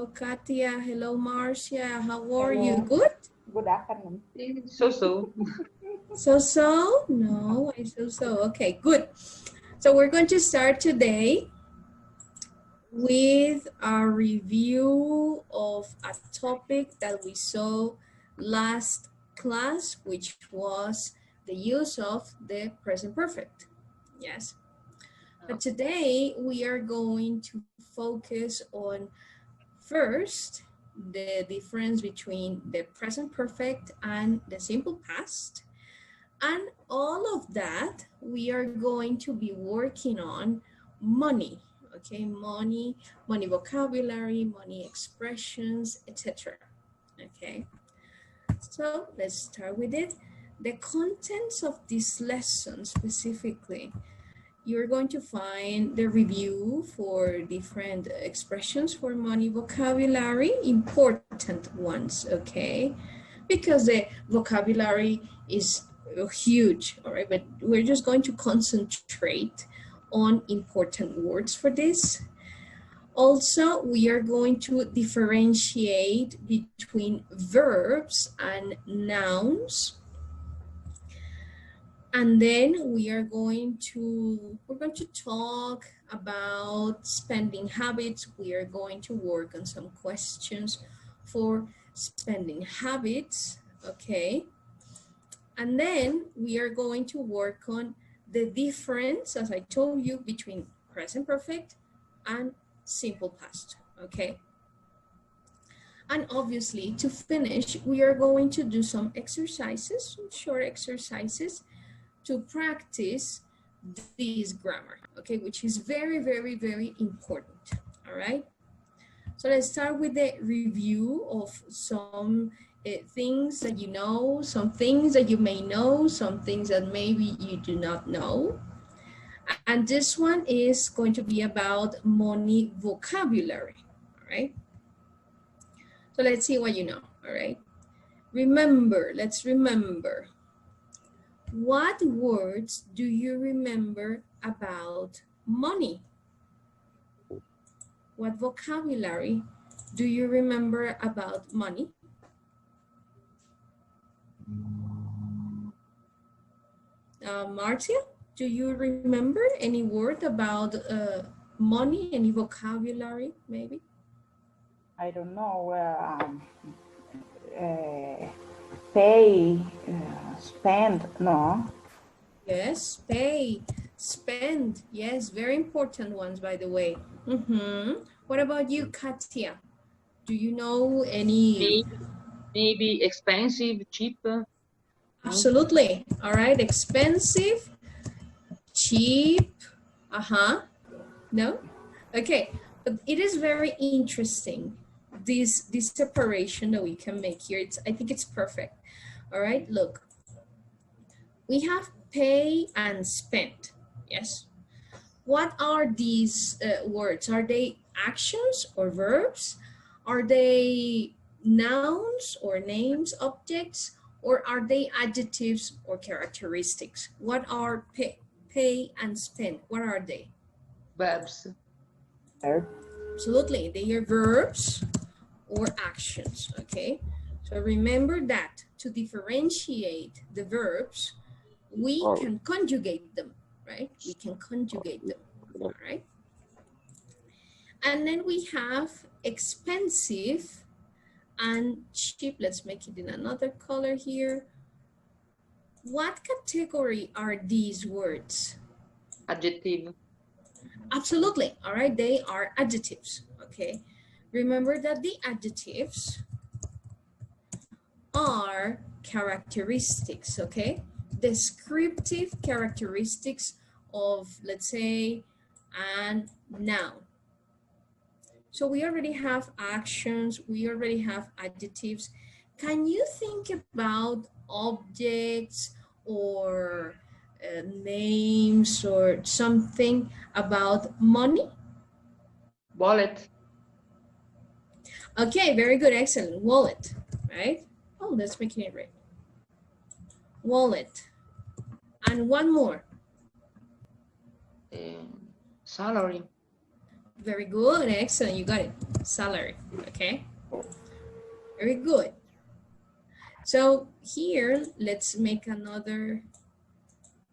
Hello, Katia. Hello, Marcia. How are Hello. you? Good? Good afternoon. So. So? No, I so. Okay, good. So we're going to start today with a review of a topic that we saw last class, which was the use of the present perfect. Yes. But today we are going to focus on first the difference between the present perfect and the simple past. And all of that, we are going to be working on money, okay? Money vocabulary, money expressions, etc. Okay, so let's start with it. The contents of this lesson specifically, you're going to find the review for different expressions for money vocabulary, important ones, okay? Because the vocabulary is huge, all right? But we're just going to concentrate on important words for this. Also, we are going to differentiate between verbs and nouns. And then we're going to talk about spending habits. We are going to work on some questions for spending habits, okay? And then we are going to work on the difference, as I told you, between present perfect and simple past, okay? And obviously, to finish, we are going to do some exercises, some short exercises to practice this grammar, okay, which is very, very, very important, all right? So let's start with the review of some things that you know, some things that you may know, some things that maybe you do not know. And this one is going to be about money vocabulary, all right? So let's see what you know, all right? Remember, let's remember. What words do you remember about money? What vocabulary do you remember about money? Marcia, do you remember any word about money, any vocabulary maybe? I don't know. Pay, spend, no. Yes, pay, spend. Yes, very important ones, by the way. What about you, Katia? Do you know any? Maybe expensive, cheap. Absolutely. All right, expensive, cheap. No? Okay, but it is very interesting, this separation that we can make here. I think it's perfect. All right, look. We have pay and spend, yes? What are these words? Are they actions or verbs? Are they nouns or names, objects? Or are they adjectives or characteristics? What are pay and spend? What are they? Verbs. Absolutely, they are verbs or actions, okay? So remember that to differentiate the verbs, we can conjugate them, right? We can conjugate them, all right? And then we have expensive and cheap. Let's make it in another color here. What category are these words? Adjective. Absolutely, all right, they are adjectives, okay? Remember that the adjectives are characteristics, okay? Descriptive characteristics of, let's say, a noun. So we already have actions, we already have adjectives. Can you think about objects or names or something about money? Wallet. Okay, very good, excellent. Wallet, right? Oh, that's making it right. Wallet. And one more. Salary. Very good, excellent, you got it. Salary, okay? Very good. So here, let's make another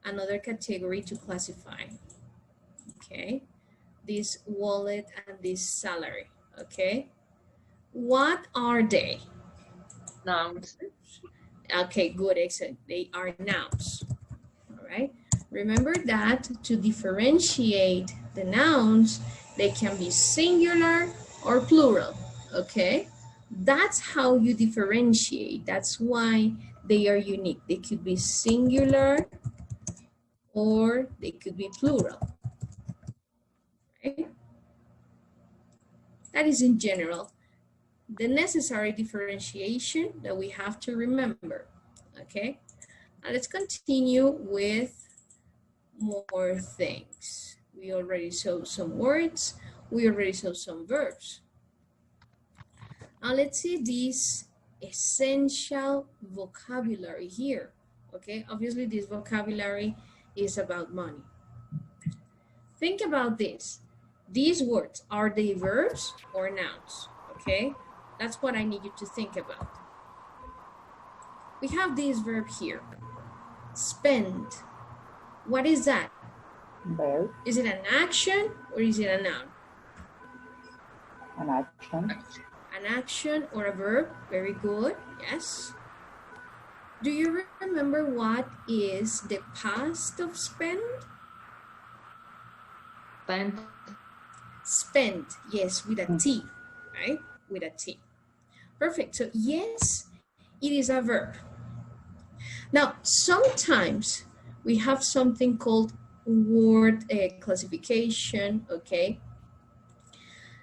category to classify, okay? This wallet and this salary, okay? What are they? Nouns. Okay, good, excellent. They are nouns, all right? Remember that to differentiate the nouns, they can be singular or plural, okay? That's how you differentiate. That's why they are unique. They could be singular or they could be plural, right? That is in general the necessary differentiation that we have to remember, okay? Now let's continue with more things. We already saw some words. We already saw some verbs. Now let's see this essential vocabulary here, okay? Obviously this vocabulary is about money. Think about this. These words, are they verbs or nouns, okay? That's what I need you to think about. We have this verb here, spend. What is that? Verb. Is it an action or is it a noun? An action. An action or a verb? Very good, yes. Do you remember what is the past of spend? Spent. Spend, yes, with a T, right? With a T. Perfect, so yes, it is a verb. Now, sometimes we have something called word classification, okay?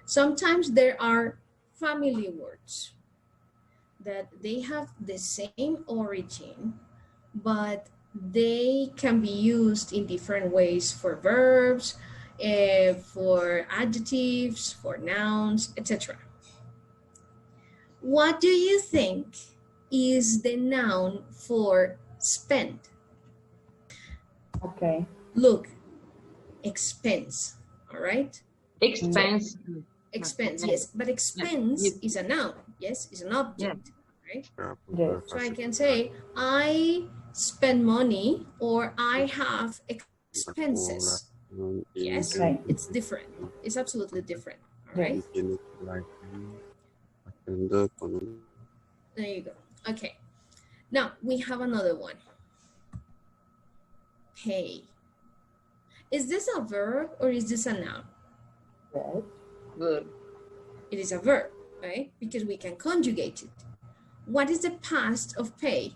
Sometimes there are family words that they have the same origin, but they can be used in different ways for verbs, for adjectives, for nouns, etc. What do you think is the noun for spend? Okay. Look, expense, all right? Expense. Expense, yes, but expense is a noun, yes, is an object, right? Yes. So I can say, I spend money or I have expenses. Yes, Right. it's different. It's absolutely different, all right? There you go. Okay. Now we have another one. Pay. Is this a verb or is this a noun? Yes. Verb. It is a verb, right? Because we can conjugate it. What is the past of pay?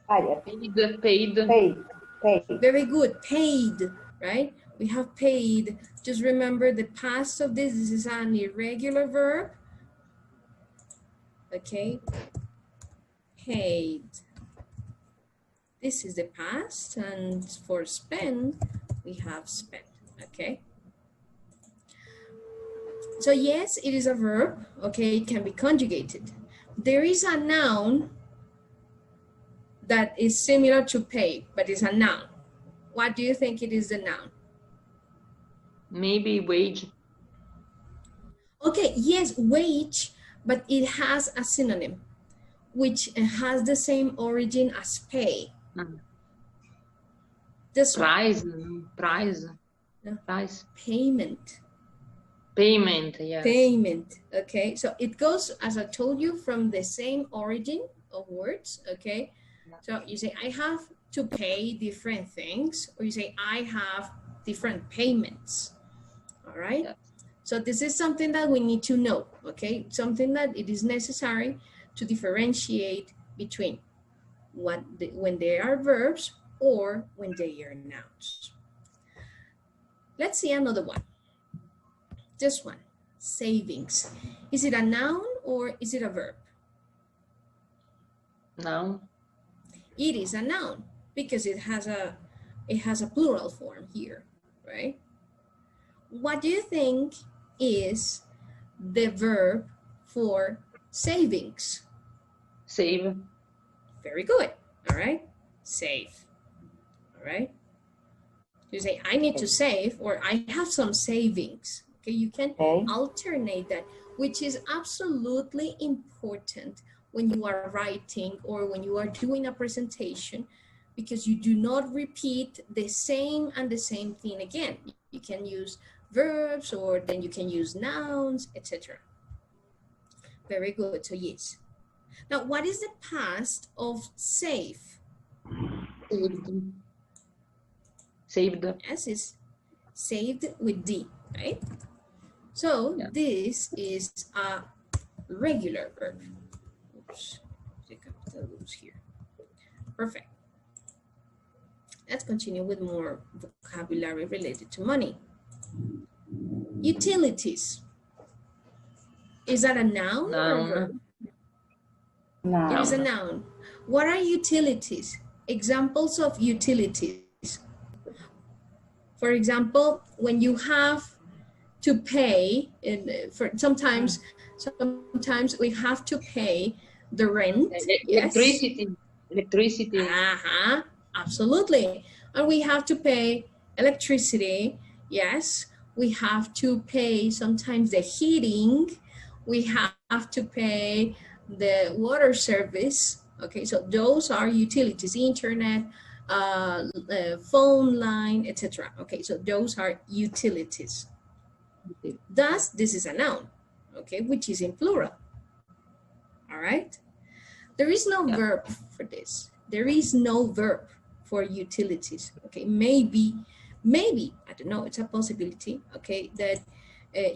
Paid. Paid. Paid. Paid. Very good, paid, right? We have paid. Just remember the past of this is an irregular verb. Okay, paid. This is the past, and for spend, we have spent, okay? So yes, it is a verb, okay? It can be conjugated. There is a noun that is similar to pay, but it's a noun. What do you think it is the noun? Maybe wage. Okay, yes, wage, but it has a synonym, which has the same origin as pay. This one. Price. Price. No. Price. Payment. Payment, yes. Payment, okay? So it goes, as I told you, from the same origin of words, okay? So you say, I have to pay different things, or you say, I have different payments, all right? Yes. So this is something that we need to know, okay? Something that it is necessary to differentiate between when they are verbs or when they are nouns. Let's see another one. This one, savings. Is it a noun or is it a verb? Noun. It is a noun because it has a plural form here, right? What do you think is the verb for savings? Save. Very good, all right? Save, all right? You say, I need to save, or I have some savings. Okay, you can Okay. alternate that, which is absolutely important when you are writing or when you are doing a presentation, because you do not repeat the same and the same thing again. You can use verbs, or then you can use nouns, etc. Very good. So yes. Now, what is the past of save? Saved. Saved. Yes, it's saved with D, right? So Yeah. this is a regular verb. Oops, the capital loose here. Perfect. Let's continue with more vocabulary related to money. Utilities. Is that a noun or a verb? Noun. It is a Noun. noun. What are utilities? Examples of utilities. For example, when you have to pay, for sometimes we have to pay the rent. Yes. Electricity. Electricity. Absolutely. And we have to pay electricity. Yes. We have to pay sometimes the heating. We have to pay the water service. Okay, so those are utilities, internet, phone line, etc. Okay, so those are utilities. Thus, this is a noun, okay, which is in plural. All right. There is no Yeah. verb for this. There is no verb for utilities. Okay, maybe, I don't know, it's a possibility, okay, that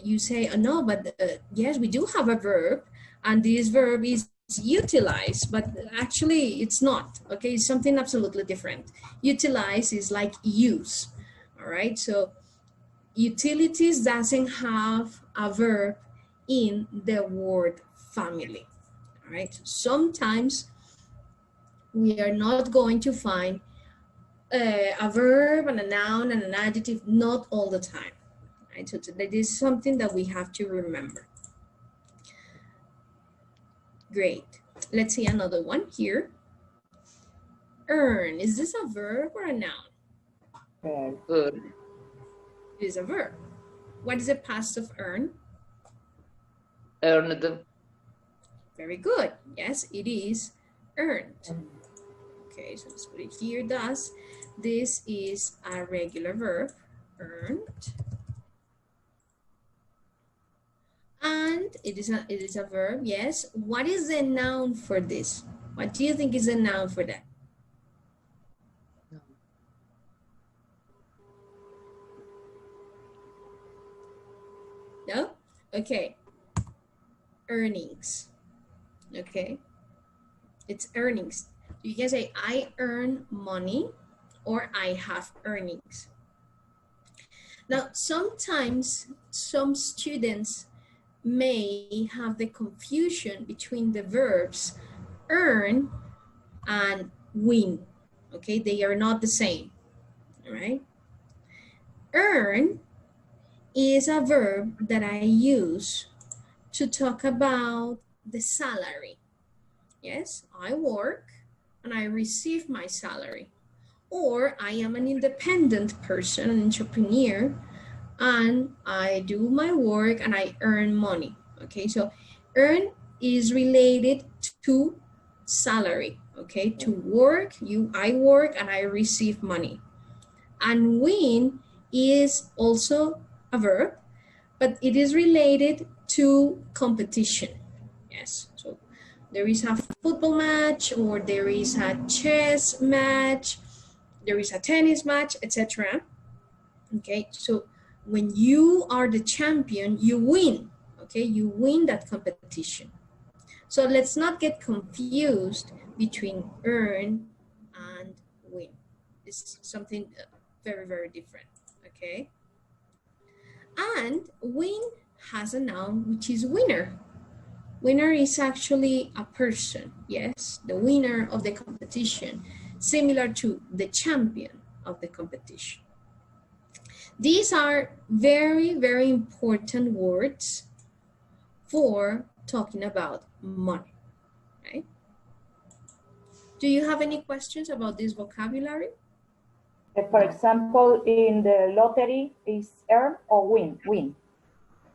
you say, oh, no, but yes, we do have a verb, and this verb is utilize, but actually it's not, okay, it's something absolutely different. Utilize is like use, all right? So utilities doesn't have a verb in the word family, all right? Sometimes we are not going to find a verb and a noun and an adjective, not all the time, right? So that is something that we have to remember. Great. Let's see another one here. Earn. Is this a verb or a noun? Verb. Verb. It is a verb. What is the past of earn? Earned. Very good. Yes, it is earned. Okay, so let's put it here. Thus, this is a regular verb, earned. And it is a verb, yes. What is the noun for this? What do you think is a noun for that? No? Okay. Earnings. Okay. It's earnings. You can say, I earn money, or I have earnings. Now, sometimes some students may have the confusion between the verbs earn and win. Okay, they are not the same. All right. Earn is a verb that I use to talk about the salary. Yes, I work and I receive my salary. Or I am an independent person, an entrepreneur, and I do my work and I earn money. Okay, so earn is related to salary. Okay, to work, I work and I receive money. And win is also a verb, but it is related to competition. Yes, so there is a football match, or there is a chess match, there is a tennis match, etc. Okay, so when you are the champion, you win. Okay, you win that competition. So let's not get confused between earn and win. It's something very, very different. Okay, and win has a noun, which is winner. Winner is actually a person, yes, the winner of the competition, similar to the champion of the competition. These are very, very important words for talking about money, right? Do you have any questions about this vocabulary? For example, in the lottery is earn or win,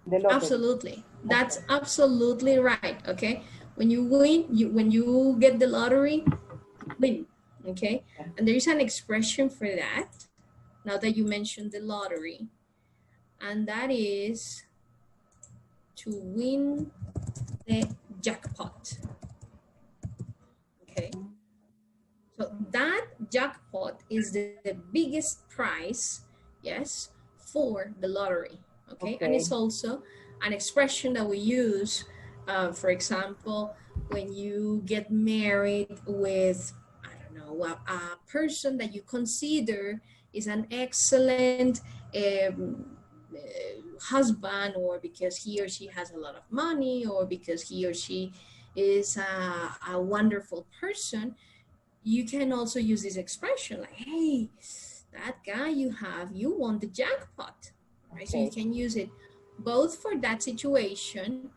the lottery. Absolutely. That's Okay. absolutely right. Okay. When you win, when you get the lottery, win. Okay. And there is an expression for that. Now that you mentioned the lottery, and that is to win the jackpot. Okay. So that jackpot is the biggest prize, yes, for the lottery. Okay. And it's also an expression that we use, for example, when you get married with, I don't know, a person that you consider is an excellent husband, or because he or she has a lot of money, or because he or she is a wonderful person, you can also use this expression like, hey, that guy you have, you won the jackpot, right? So you can use it both for that situation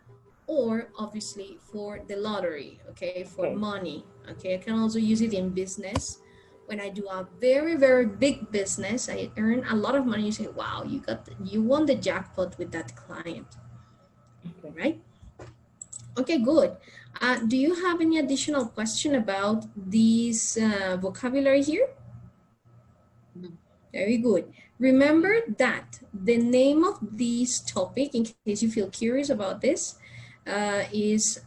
or obviously for the lottery, okay, for money, okay? I can also use it in business. When I do a very, very big business, I earn a lot of money. You say, wow, you won the jackpot with that client, right? Okay, good. Do you have any additional question about this vocabulary here? Very good. Remember that the name of this topic, in case you feel curious about this, is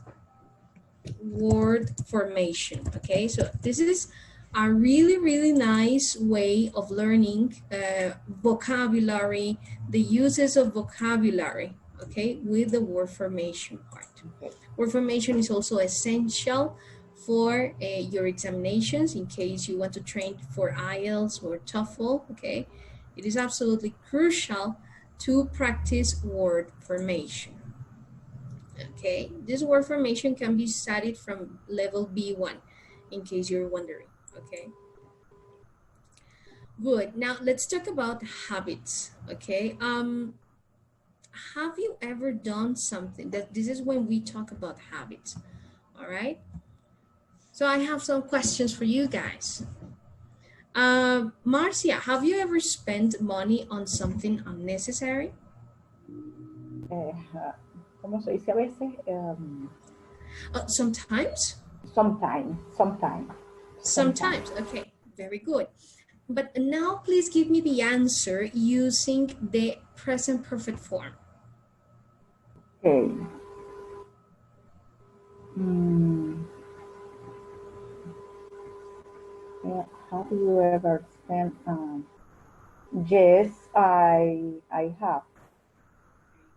word formation. Okay, so this is a really, really nice way of learning vocabulary, the uses of vocabulary, okay, with the word formation part. Word formation is also essential for your examinations in case you want to train for IELTS or TOEFL, okay? It is absolutely crucial to practice word formation. Okay, this word formation can be studied from level B1, in case you're wondering, okay? Good, now let's talk about habits, okay? Have you ever done something that this is when we talk about habits, all right? So I have some questions for you guys. Marcia, have you ever spent money on something unnecessary? ¿Cómo se dice a veces? Sometimes? Sometimes, okay, very good. But now please give me the answer using the present perfect form. Okay. Have you ever spent? Yes, I have.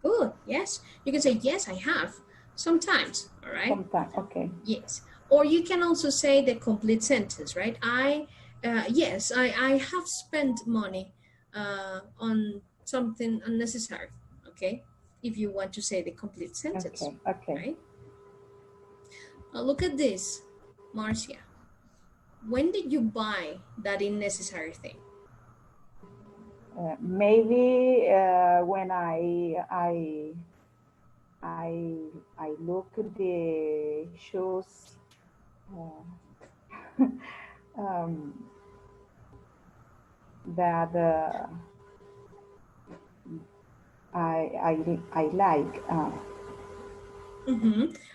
Good, yes. You can say, yes, I have. Sometimes, all right? Sometimes, okay. Yes. Or you can also say the complete sentence, right? Yes, I have spent money on something unnecessary, okay? If you want to say the complete sentence, okay. right? Look at this, Marcia. When did you buy that unnecessary thing? Maybe when I look at the shoes. That I like.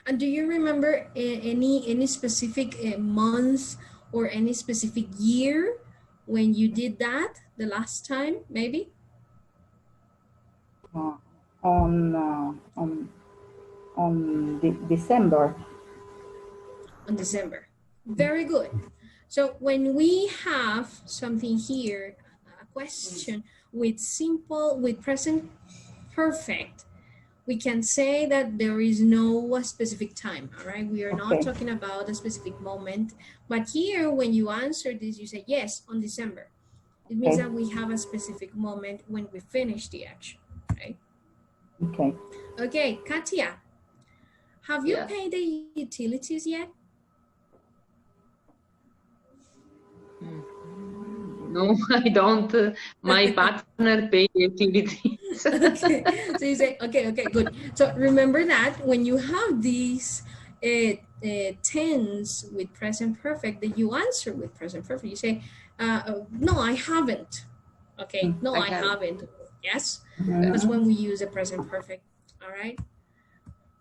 And do you remember any specific month or any specific year when you did that the last time, maybe? On December. On December. Very good. So when we have something here, a question with present perfect, we can say that there is no specific time, all right? We are not talking about a specific moment, but here when you answer this, you say, yes, on December. It means that we have a specific moment when we finish the action, right? Okay. Okay, Katia, have you paid the utilities yet? No, I don't. My partner pays utilities. Okay, so you say, okay, good. So remember that when you have these tense with present perfect, that you answer with present perfect. You say, No, I haven't. Okay, no, I I have. haven't. Yes, Mhm. that's when we use the present perfect. All right.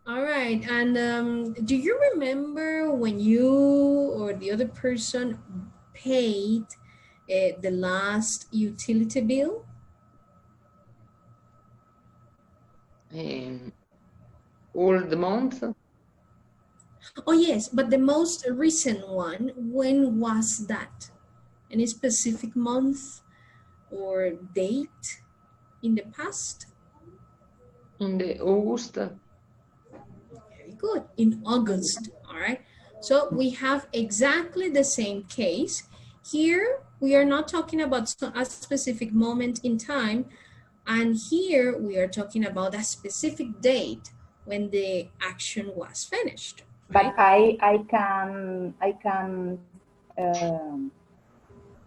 All right. And do you remember when you or the other person paid the last utility bill? Um, all the month. Oh, yes, but the most recent one, when was that? Any specific month or date in the past? In the August. Very good. In August. All right. So we have exactly the same case. Here, we are not talking about a specific moment in time. And here, we are talking about a specific date when the action was finished. But Right? I can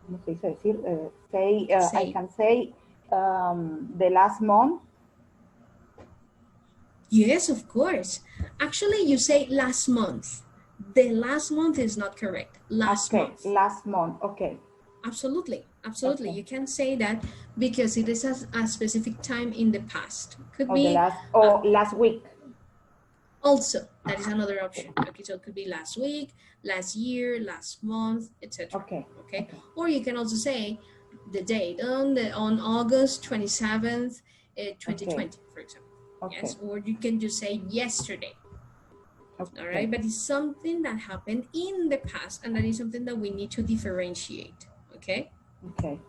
¿cómo se dice decir? Say I Say, can say the last month. yes, of course. Actually, you say last month. The last month is not correct. Last Okay, month. last month. Okay. Absolutely. Absolutely. Okay. You can say that because it is a specific time in the past. Could Or the be last or last week. also, that is another option. Okay, so it could be last week, last year, last month, etc. Okay. Okay. Okay. Or you can also say the date on August 27th, 2020, for example. Okay. Yes. Or you can just say yesterday. Okay. All right, but it's something that happened in the past, and that is something that we need to differentiate. Okay. Okay.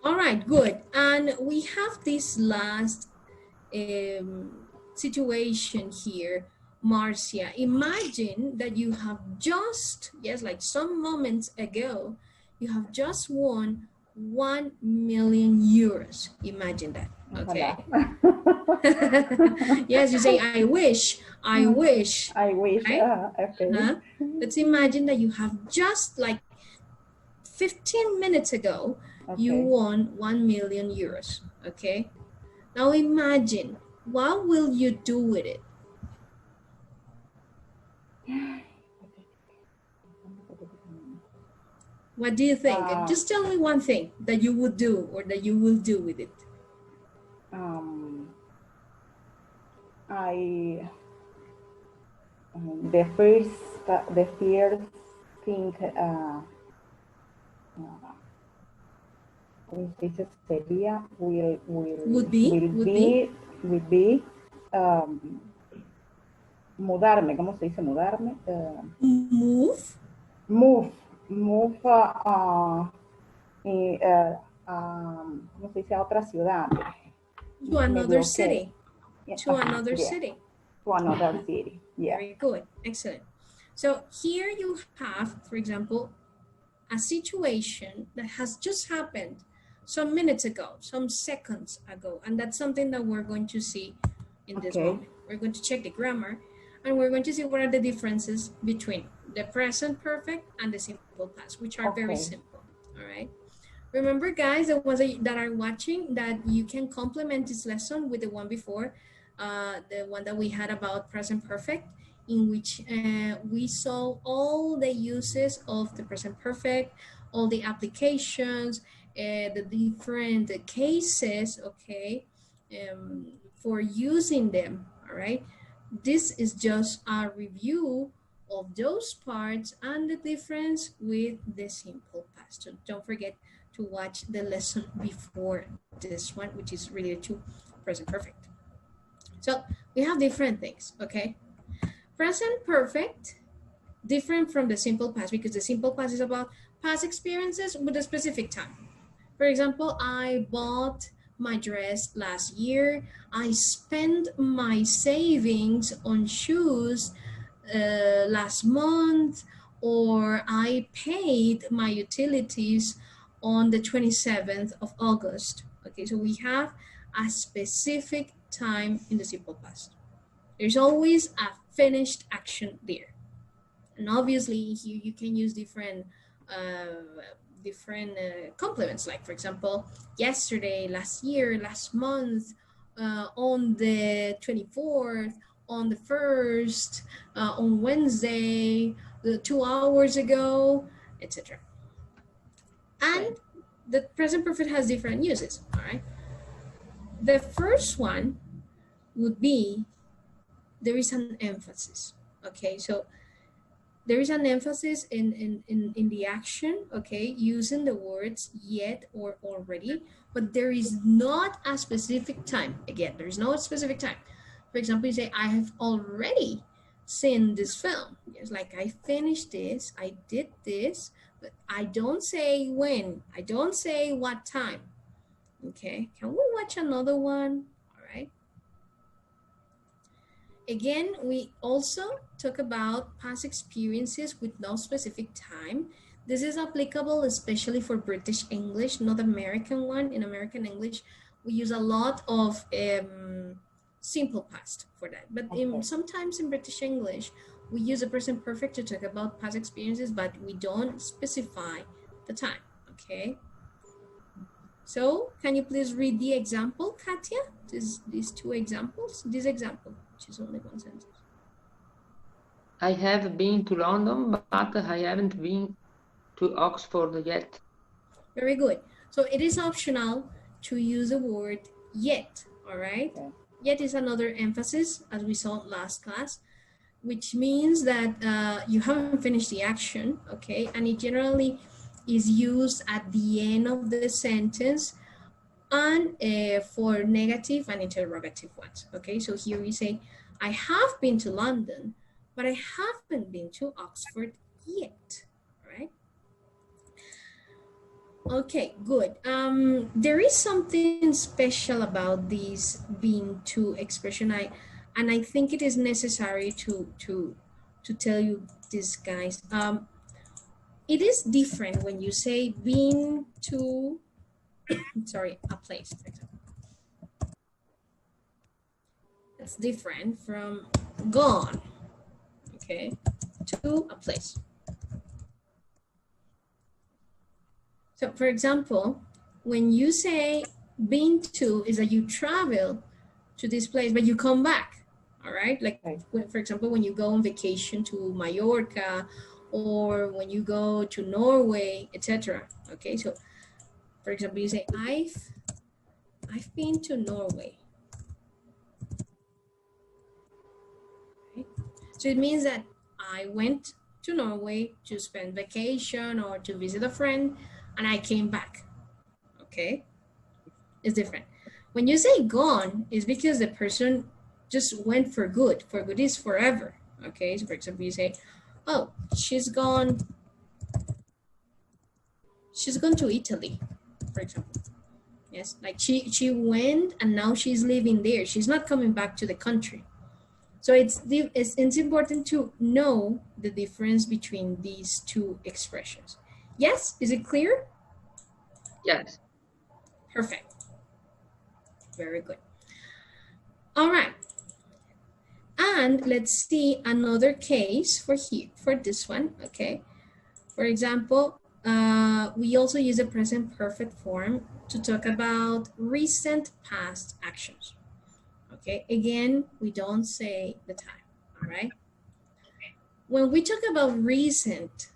All right, good. And we have this last situation here, Marcia. Imagine that you have just, yes, like some moments ago, you have just won 1 million euros. Imagine that. Ojalá. Okay. Yes, you say, I wish, I wish. I wish. Right? Okay. Let's imagine that you have just like 15 minutes ago, you Okay. won 1 million euros. Okay. Now imagine, what will you do with it? What do you think? Just tell me one thing that you would do or that you will do with it. I the first thing ¿cómo se dice? Sería Would be will be mudarme. ¿Cómo se dice mudarme? move Move ¿cómo se dice? A otra ciudad. to another Medio city. que- To another yeah, city. to another city. Yeah. Very good. Excellent. So here you have, for example, a situation that has just happened some minutes ago, some seconds ago, and that's something that we're going to see in this Okay. moment. We're going to check the grammar, and we're going to see what are the differences between the present perfect and the simple past, which are very Okay. simple. All right. Remember, guys, the ones that are watching, that you can complement this lesson with the one before, the one that we had about present perfect, in which we saw all the uses of the present perfect, all the applications, the different cases, okay, for using them, all right? This is just a review of those parts and the difference with the simple past. So don't forget to watch the lesson before this one, which is related to present perfect. So we have different things, okay? Present perfect, different from the simple past, because the simple past is about past experiences with a specific time. For example, I bought my dress last year. I spent my savings on shoes last month, or I paid my utilities on the 27th of August. Okay, so we have a specific time in the simple past. There's always a finished action there. And obviously here you can use different complements, like for example, yesterday, last year, last month, on the 24th, on the 1st, on Wednesday, 2 hours ago, etc. And the present perfect has different uses, all right? The first one would be there is an emphasis, okay? So there is an emphasis in the action, okay, using the words yet or already, but there is not a specific time. Again, there is no specific time. For example, you say, I have already seen this film. It's like, I finished this, I did this, but I don't say when, I don't say what time. Okay, can we watch another one? All right. Again, we also talk about past experiences with no specific time. This is applicable especially for British English, not American one. In American English, we use a lot of simple past for that. But sometimes in British English, we use a present perfect to talk about past experiences, but we don't specify the time, okay? So can you please read the example, Katia? These two examples? This example, which is only one sentence. I have been to London, but I haven't been to Oxford yet. Very good. So it is optional to use the word yet, all right? Yet is another emphasis, as we saw last class, which means that you haven't finished the action, okay? And it generally is used at the end of the sentence and for negative and interrogative ones, okay? So here we say, I have been to London, but I haven't been to Oxford yet, right? Okay, good. There is something special about this being to expression. And I think it is necessary to tell you this, guys. It is different when you say been to, sorry, a place, for example. It's different from gone, okay, to a place. So for example, when you say been to is that you travel to this place, but you come back, all right? Like, when, for example, when you go on vacation to Mallorca or when you go to Norway, etc. Okay, so for example, you say, I've been to Norway. Okay. So it means that I went to Norway to spend vacation or to visit a friend, and I came back, okay? It's different. When you say gone, it's because the person just went for good. For good is forever, okay? So for example, you say, oh, she's gone to Italy, for example. Yes, like she went and now she's living there. She's not coming back to the country. So it's important to know the difference between these two expressions. Yes, is it clear? Yes. Perfect. Very good. All right. And let's see another case for this one, okay? For example, we also use the present perfect form to talk about recent past actions. Okay, again, we don't say the time, all right? When we talk about recent,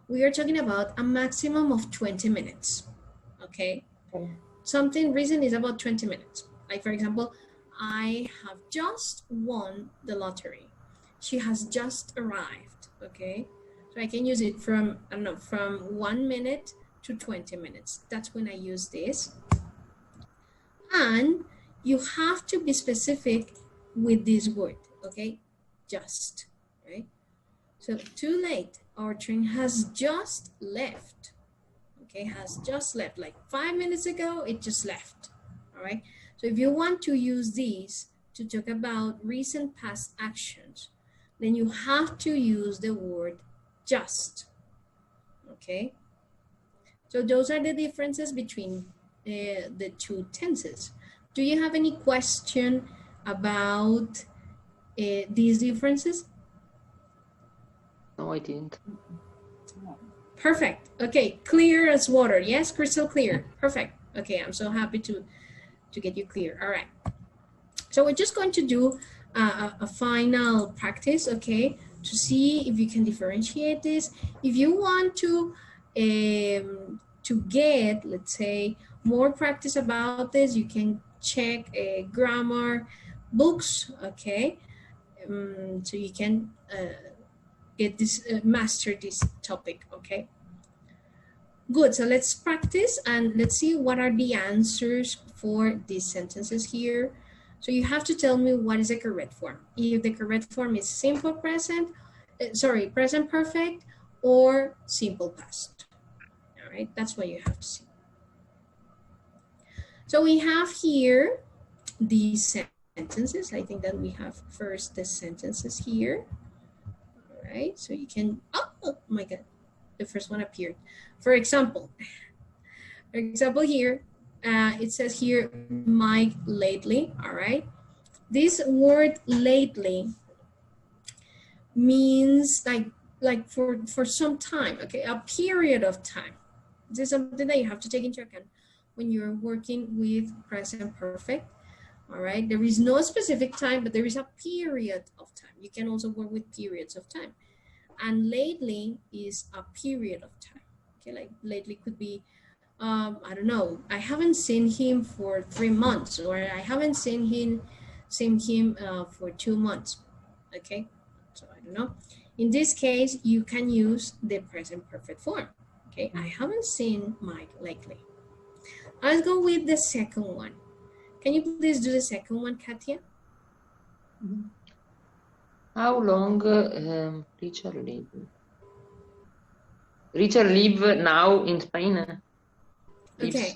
we are talking about a maximum of 20 minutes, okay? Something recent is about 20 minutes. Like, for example, I have just won the lottery. She has just arrived, okay? So I can use it from, I don't know, from 1 minute to 20 minutes. That's when I use this. And you have to be specific with this word, okay? Just, right? So too late, our train has just left, okay? Has just left, like 5 minutes ago, it just left, all right? So if you want to use these to talk about recent past actions, then you have to use the word just, okay? So those are the differences between the two tenses. Do you have any question about these differences? No, I didn't. Perfect. Okay, clear as water. Yes, crystal clear. Perfect. Okay, I'm so happy to get you clear. All right. So we're just going to do a final practice, okay, to see if you can differentiate this. If you want to to get, let's say, more practice about this, you can check grammar books, okay? So you can get this, master this topic, okay? Good, so let's practice and let's see what are the answers for these sentences here. So you have to tell me what is the correct form. If the correct form is simple present, present perfect or simple past. All right, that's what you have to see. So we have here these sentences. I think that we have first the sentences here. All right, so you can, oh my God, the first one appeared. For example here, it says here, Mike lately, all right? This word lately means like for some time, okay, a period of time. This is something that you have to take into account when you're working with present perfect, all right? There is no specific time, but there is a period of time. You can also work with periods of time. And lately is a period of time, okay? Like lately could be, I don't know, I haven't seen him for 3 months, or I haven't seen him for 2 months, okay? So I don't know. In this case, you can use the present perfect form, okay? I haven't seen Mike lately. Let's go with the second one. Can you please do the second one, Katia? How long Richard live? Richard live now in Spain. Okay.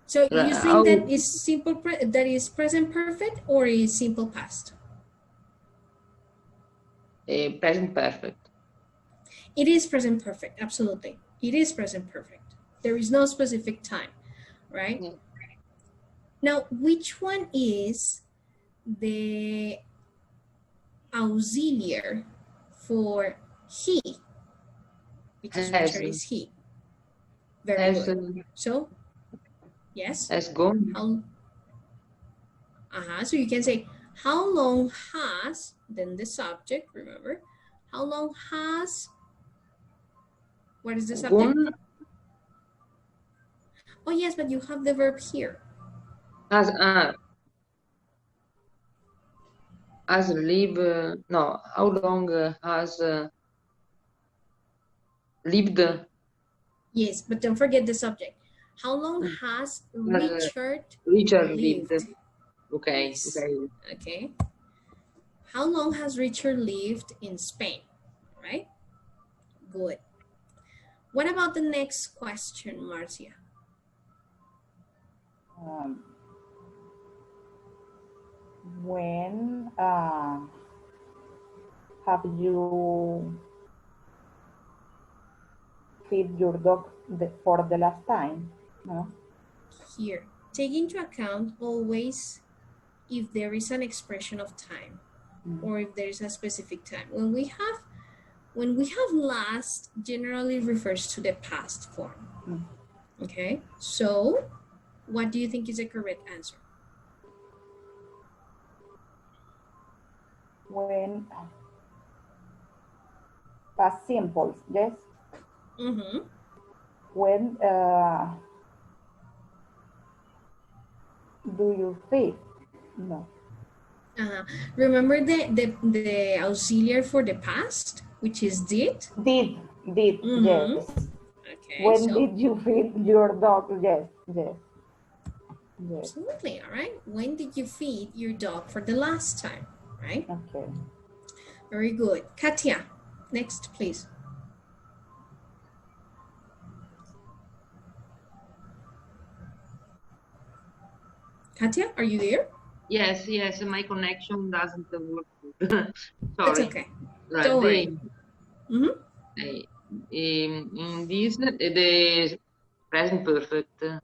So you think that is simple that is present perfect or is simple past? Present perfect. It is present perfect, absolutely. It is present perfect. There is no specific time, right? Yeah. Now, which one is the auxiliary for he? Because Richard is he. Very good. So, yes. Has gone. So you can say, how long has, then the subject, remember? How long has, what is the subject? Gone. Oh yes, but you have the verb here. Has live, no, how long has lived? Yes, but don't forget the subject. How long has Richard lived? Okay, Yes. okay. Okay. How long has Richard lived in Spain? Right? Good. What about the next question, Marcia? When have you feed your dog for the last time? No? Here, take into account always if there is an expression of time or if there is a specific time. When we have last, generally refers to the past form. Okay, so what do you think is the correct answer? When past simple, yes. When do you feed? No. Remember the auxiliary for the past, which is did? Did, yes. Okay. When did you feed your dog? Yes. Absolutely, all right. When did you feed your dog for the last time, right? Okay. Very good. Katia, next, please. Katia, are you there? Yes, my connection doesn't work. Sorry. It's okay. Don't worry. In this, the present perfect. Are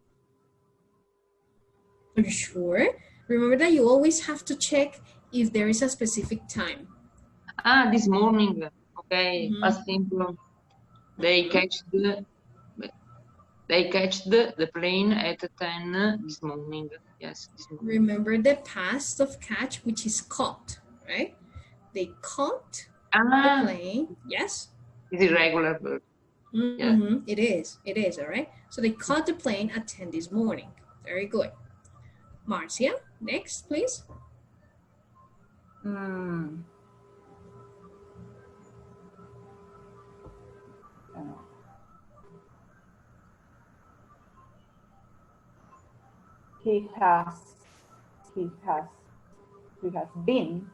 you sure? Remember that you always have to check if there is a specific time. This morning. Okay, past simple. They catch the plane at 10 this morning. Yes, this morning. Remember the past of catch, which is caught, right? They caught the plane. Yes. It's irregular verb. Yeah. It is, all right? So they caught the plane at 10 this morning. Very good. Marcia, next, please. Mm. He has he has he has been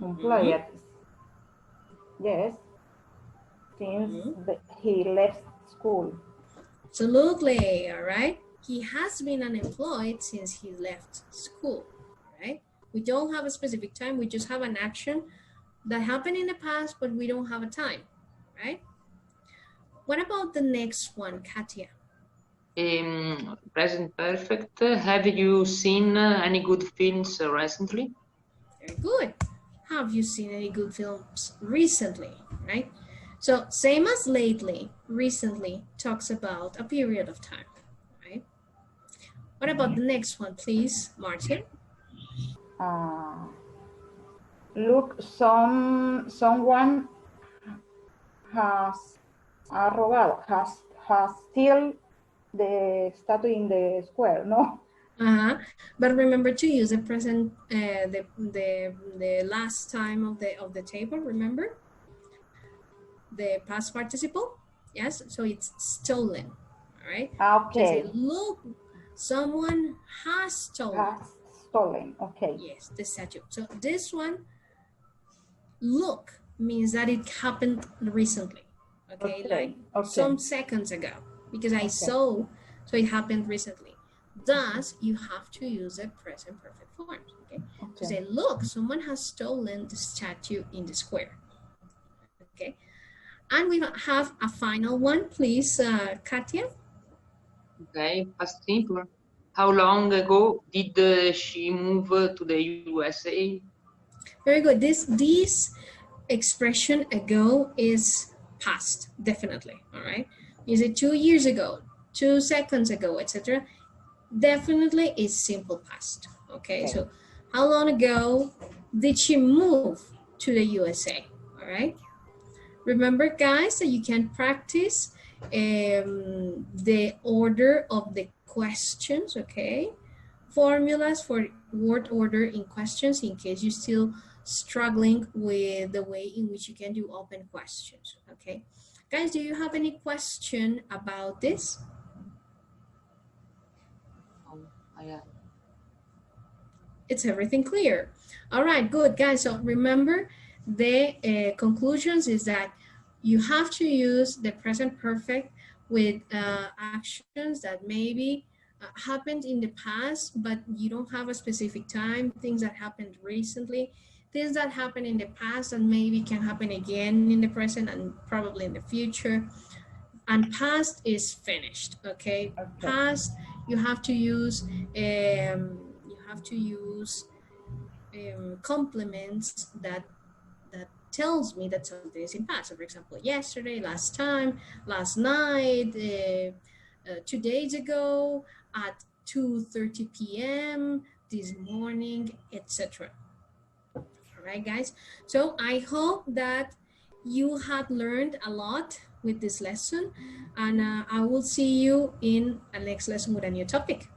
employed, yes, since he left school. Absolutely, all right? He has been unemployed since he left school, right? We don't have a specific time, we just have an action that happened in the past, but we don't have a time, right? What about the next one, Katia? Present perfect. Have you seen any good films recently? Very good. Have you seen any good films recently, right? So same as lately, recently talks about a period of time, right? What about the next one, please, Martin? Look, someone has has still the statue in the square, no? But remember to use the present, the last time of the table. Remember the past participle. Yes, so it's stolen. All right. So Okay. say, look, someone has stolen. Has stolen. Okay. Yes, the statue. So this one, look, means that it happened recently. Okay, like some seconds ago, because I saw, so it happened recently. Thus, you have to use the present perfect forms. Okay, to say, look, someone has stolen the statue in the square. Okay, and we have a final one, please, Katia. Okay, fast simpler. How long ago did she move to the USA? Very good. This expression ago is past, definitely. All right. Is it 2 years ago, 2 seconds ago, etc.? Definitely is simple past. Okay. So how long ago did she move to the USA? All right. Remember, guys, that you can practice the order of the questions. Okay. Formulas for word order in questions in case you're still struggling with the way in which you can do open questions. Okay. Guys, do you have any question about this? It's everything clear. All right, good, guys. So remember, the conclusions is that you have to use the present perfect with actions that maybe happened in the past, but you don't have a specific time, things that happened recently, things that happened in the past and maybe can happen again in the present and probably in the future. And past is finished, okay? Past, you have to use complements that tells me that something is in past. So for example, yesterday, last time, last night, 2 days ago, at 2:30 p.m., this morning, etc. All right, guys. So I hope that you had learned a lot with this lesson, and I will see you in a next lesson with a new topic.